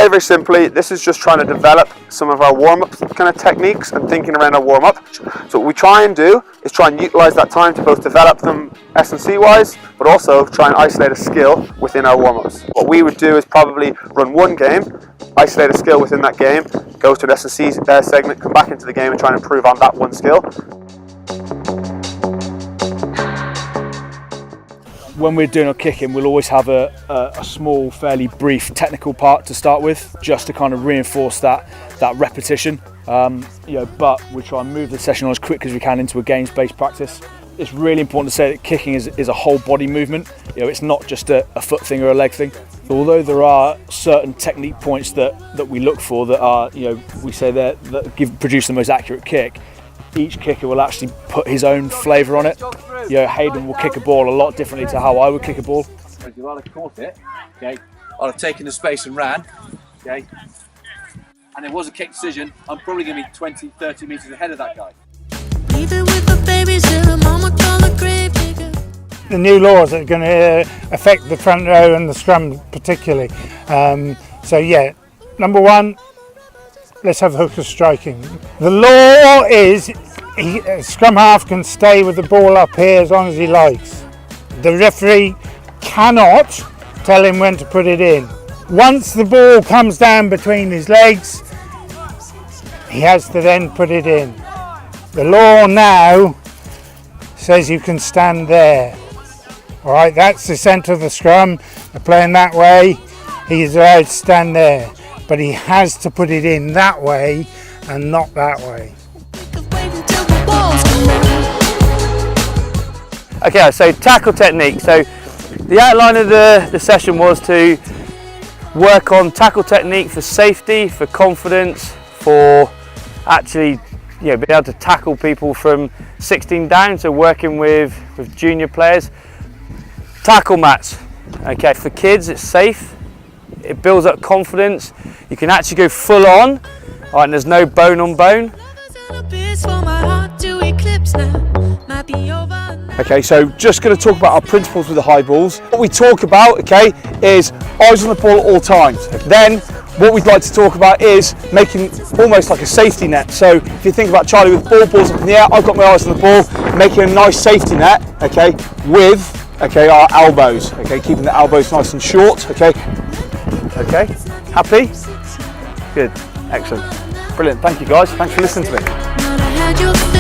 Very, very simply, this is just trying to develop some of our warm-up kind of techniques and thinking around our warm-up. So what we try and do is try and utilise that time to both develop them S&C wise, but also try and isolate a skill within our warm-ups. What we would do is probably run one game, isolate a skill within that game, go to an S&C segment, come back into the game and try and improve on that one skill. When we're doing our kicking, we'll always have a small, fairly brief technical part to start with, just to kind of reinforce that repetition. But we try and move the session on as quick as we can into a games-based practice. It's really important to say that kicking is a whole body movement. It's not just a foot thing or a leg thing. Although there are certain technique points that we look for that are, we say that produce the most accurate kick, each kicker will actually put his own flavour on it. Hayden will kick a ball a lot differently to how I would kick a ball. If I'd have caught it, okay, I'd have taken the space and ran, okay, and it was a kick decision, I'm probably going to be 20, 30 metres ahead of that guy. The new laws are going to affect the front row and the scrum particularly. Number one, let's have hooker striking. The law is scrum half can stay with the ball up here as long as he likes. The referee cannot tell him when to put it in. Once the ball comes down between his legs, he has to then put it in. The law now says you can stand there. All right, that's the centre of the scrum. They're playing that way. He's allowed to stand there, but he has to put it in that way and not that way. Okay, so tackle technique. So the outline of the session was to work on tackle technique for safety, for confidence, for actually being able to tackle people from 16 down, so working with junior players. Tackle mats. Okay, for kids it's safe, it builds up confidence, you can actually go full on, all right, and there's no bone on bone. Okay, so just going to talk about our principles with the high balls. What we talk about, okay, is eyes on the ball at all times. Then what we'd like to talk about is making almost like a safety net. So if you think about Charlie with balls up in the air, I've got my eyes on the ball, making a nice safety net, okay, with our elbows, okay, keeping the elbows nice and short, okay. Okay, happy? Good, excellent, brilliant. Thank you guys, thanks for listening to me.